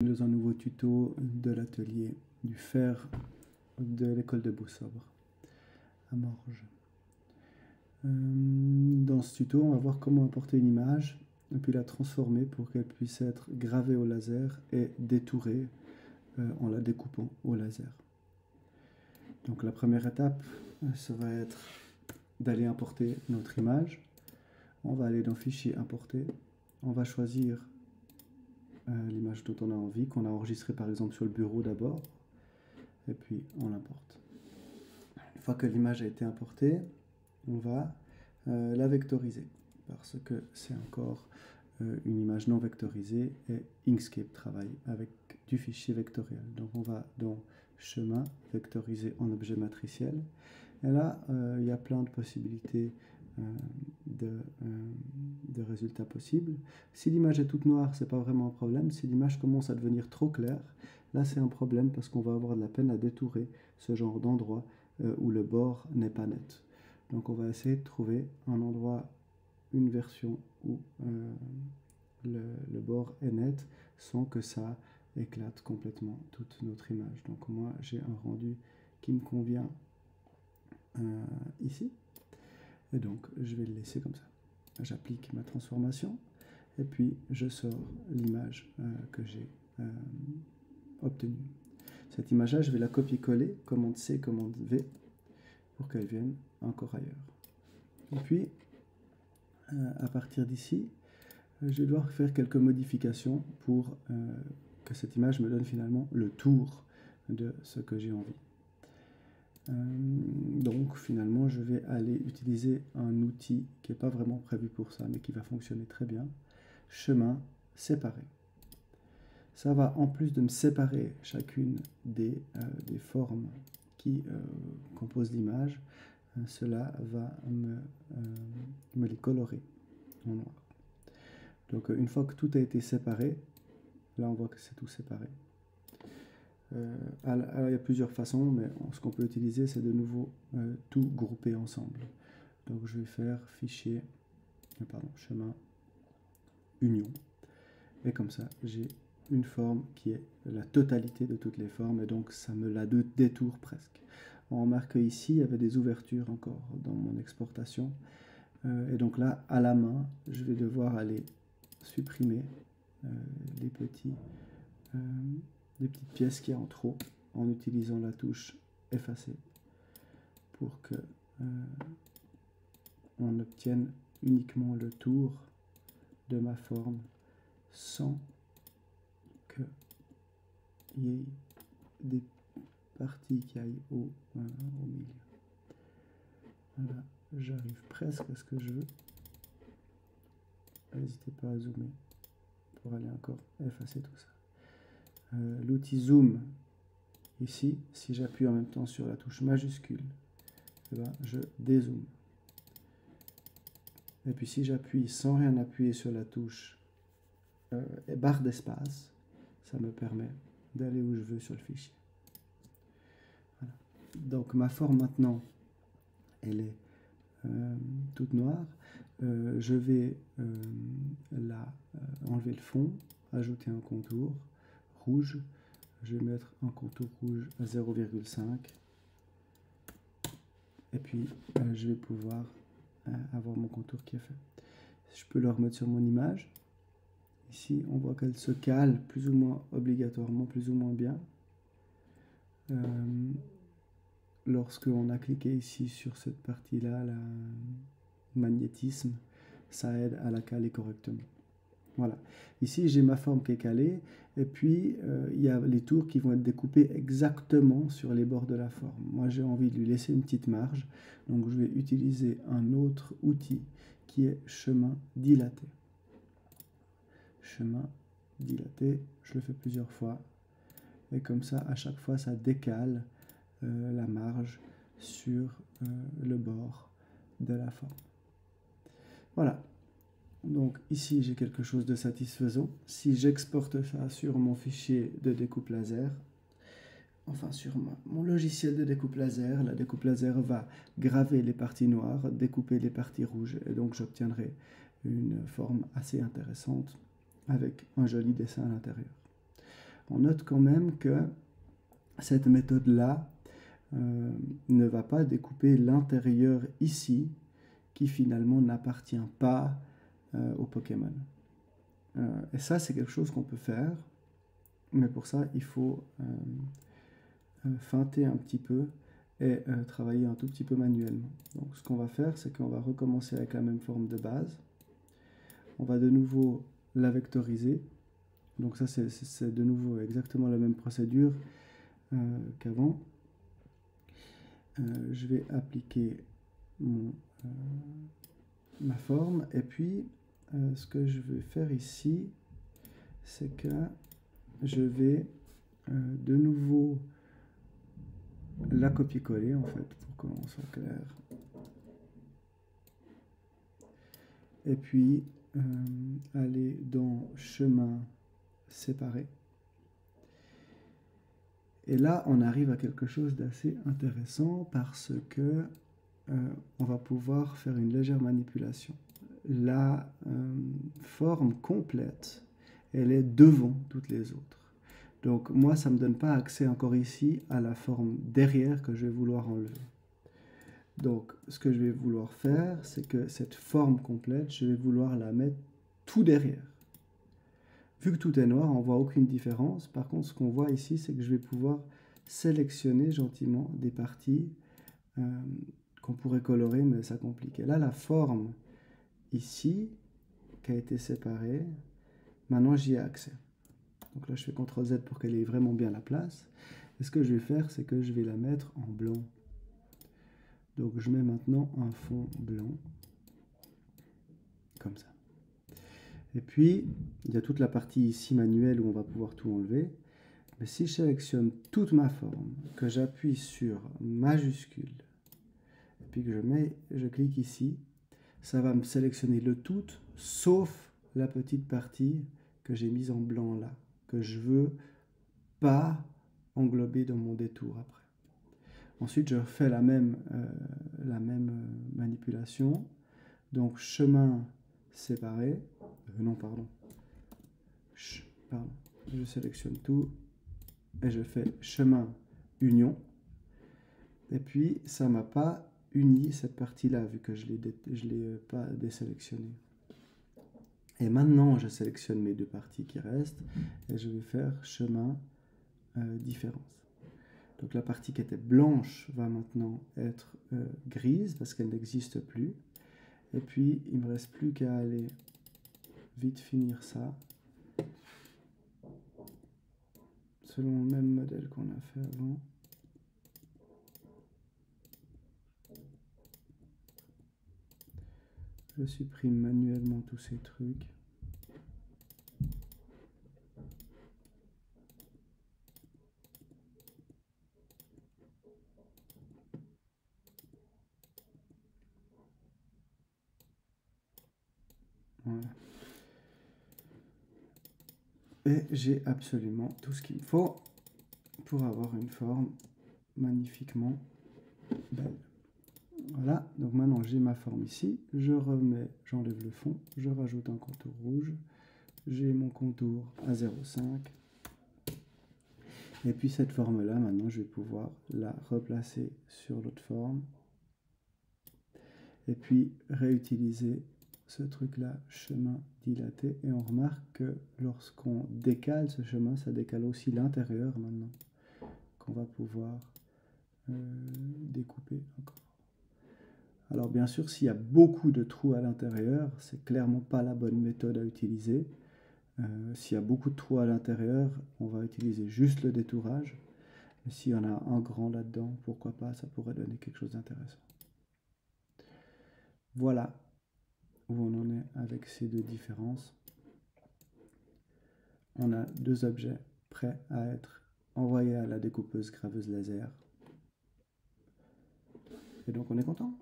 Dans un nouveau tuto de l'atelier du fer de l'école de Beau-Sobre à Morges. Dans ce tuto, on va voir comment importer une image et puis la transformer pour qu'elle puisse être gravée au laser et détourée en la découpant au laser. Donc la première étape, ça va être d'aller importer notre image. On va aller dans Fichier, Importer. On va choisir l'image dont on a envie, qu'on a enregistrée par exemple sur le bureau d'abord, et puis on l'importe. Une fois que l'image a été importée, on va la vectoriser, parce que c'est encore une image non vectorisée et Inkscape travaille avec du fichier vectoriel. Donc on va dans Chemin, vectoriser en objet matriciel, et là il y a plein de possibilités de résultats possibles. Si l'image est toute noire, c'est pas vraiment un problème. Si l'image commence à devenir trop claire, là c'est un problème parce qu'on va avoir de la peine à détourer ce genre d'endroit où le bord n'est pas net. Donc on va essayer de trouver un endroit, une version où le bord est net sans que ça éclate complètement toute notre image. Donc moi j'ai un rendu qui me convient ici. Et donc, je vais le laisser comme ça. J'applique ma transformation et puis je sors l'image que j'ai obtenue. Cette image-là, je vais la copier-coller, commande C, commande V, pour qu'elle vienne encore ailleurs. Et puis, à partir d'ici, je vais devoir faire quelques modifications pour que cette image me donne finalement le tour de ce que j'ai envie. Donc finalement je vais aller utiliser un outil qui n'est pas vraiment prévu pour ça mais qui va fonctionner très bien. Chemin, séparer. Ça va, en plus de me séparer chacune des formes qui composent l'image, cela va me les colorer en noir. Donc une fois que tout a été séparé, là on voit que c'est tout séparé. Alors, il y a plusieurs façons, mais ce qu'on peut utiliser, c'est de nouveau tout grouper ensemble. Donc je vais faire fichier, chemin, union. Et comme ça, j'ai une forme qui est la totalité de toutes les formes, et donc ça me la détourne presque. On remarque qu'ici, il y avait des ouvertures encore dans mon exportation. Et donc là, à la main, je vais devoir aller supprimer les petites pièces qu'il y a en trop en utilisant la touche effacer pour que on obtienne uniquement le tour de ma forme sans qu'il y ait des parties qui aillent au milieu. Voilà, j'arrive presque à ce que je veux. N'hésitez pas à zoomer pour aller encore effacer tout ça. L'outil zoom ici, si j'appuie en même temps sur la touche majuscule, eh ben, je dézoome. Et puis si j'appuie sans rien appuyer sur la touche barre d'espace, ça me permet d'aller où je veux sur le fichier. Voilà. Donc ma forme maintenant, elle est toute noire. Je vais enlever le fond, ajouter un contour rouge. Je vais mettre un contour rouge à 0,5 et puis je vais pouvoir avoir mon contour qui est fait. Je peux le remettre sur mon image. Ici, on voit qu'elle se cale plus ou moins obligatoirement, plus ou moins bien. Lorsqu'on a cliqué ici sur cette partie-là, le magnétisme, ça aide à la caler correctement. Voilà. Ici, j'ai ma forme qui est calée, et puis il y a les tours qui vont être découpés exactement sur les bords de la forme. Moi, j'ai envie de lui laisser une petite marge, donc je vais utiliser un autre outil qui est chemin dilaté. Chemin dilaté, je le fais plusieurs fois, et comme ça, à chaque fois, ça décale la marge sur le bord de la forme. Voilà. Donc ici, j'ai quelque chose de satisfaisant. Si j'exporte ça sur mon fichier de découpe laser, enfin sur mon logiciel de découpe laser, la découpe laser va graver les parties noires, découper les parties rouges, et donc j'obtiendrai une forme assez intéressante avec un joli dessin à l'intérieur. On note quand même que cette méthode-là ne va pas découper l'intérieur ici, qui finalement n'appartient pas au Pokémon. Et ça, c'est quelque chose qu'on peut faire, mais pour ça, il faut feinter un petit peu et travailler un tout petit peu manuellement. Donc ce qu'on va faire, c'est qu'on va recommencer avec la même forme de base. On va de nouveau la vectoriser. Donc ça, c'est de nouveau exactement la même procédure qu'avant. Je vais appliquer ma forme, et puis ce que je vais faire ici, c'est que je vais de nouveau la copier-coller en fait, pour qu'on soit clair. Et puis aller dans chemin séparé. Et là, on arrive à quelque chose d'assez intéressant parce que on va pouvoir faire une légère manipulation. La forme complète, elle est devant toutes les autres. Donc moi, ça ne me donne pas accès encore ici à la forme derrière que je vais vouloir enlever. Donc ce que je vais vouloir faire, c'est que cette forme complète, je vais vouloir la mettre tout derrière. Vu que tout est noir, on ne voit aucune différence. Par contre, ce qu'on voit ici, c'est que je vais pouvoir sélectionner gentiment des parties qu'on pourrait colorer, mais ça complique. Et là, la forme ici, qui a été séparée, maintenant j'y ai accès. Donc là, je fais CTRL Z pour qu'elle ait vraiment bien la place. Et ce que je vais faire, c'est que je vais la mettre en blanc. Donc je mets maintenant un fond blanc, comme ça. Et puis, il y a toute la partie ici manuelle où on va pouvoir tout enlever. Mais si je sélectionne toute ma forme, que j'appuie sur majuscule, et puis que je clique ici, ça va me sélectionner le tout, sauf la petite partie que j'ai mise en blanc là, que je veux pas englober dans mon détour après. Ensuite, je refais la même manipulation. Donc, chemin séparé. Non, pardon. Pardon. Je sélectionne tout et je fais chemin union. Et puis, ça ne m'a pas uni cette partie-là, vu que je ne l'ai pas désélectionné. Et maintenant, je sélectionne mes deux parties qui restent et je vais faire chemin différence. Donc la partie qui était blanche va maintenant être grise parce qu'elle n'existe plus. Et puis, il ne me reste plus qu'à aller vite finir ça. Selon le même modèle qu'on a fait avant. Je supprime manuellement tous ces trucs. Voilà. Et j'ai absolument tout ce qu'il me faut pour avoir une forme magnifiquement belle. Voilà, donc maintenant j'ai ma forme ici, je remets, j'enlève le fond, je rajoute un contour rouge, j'ai mon contour à 0,5. Et puis cette forme-là, maintenant, je vais pouvoir la replacer sur l'autre forme. Et puis réutiliser ce truc-là, chemin dilaté. Et on remarque que lorsqu'on décale ce chemin, ça décale aussi l'intérieur maintenant, qu'on va pouvoir découper encore. Alors bien sûr, s'il y a beaucoup de trous à l'intérieur, c'est clairement pas la bonne méthode à utiliser. S'il y a beaucoup de trous à l'intérieur, on va utiliser juste le détourage. Mais s'il y en a un grand là-dedans, pourquoi pas, ça pourrait donner quelque chose d'intéressant. Voilà où on en est avec ces deux différences. On a deux objets prêts à être envoyés à la découpeuse graveuse laser. Et donc on est content.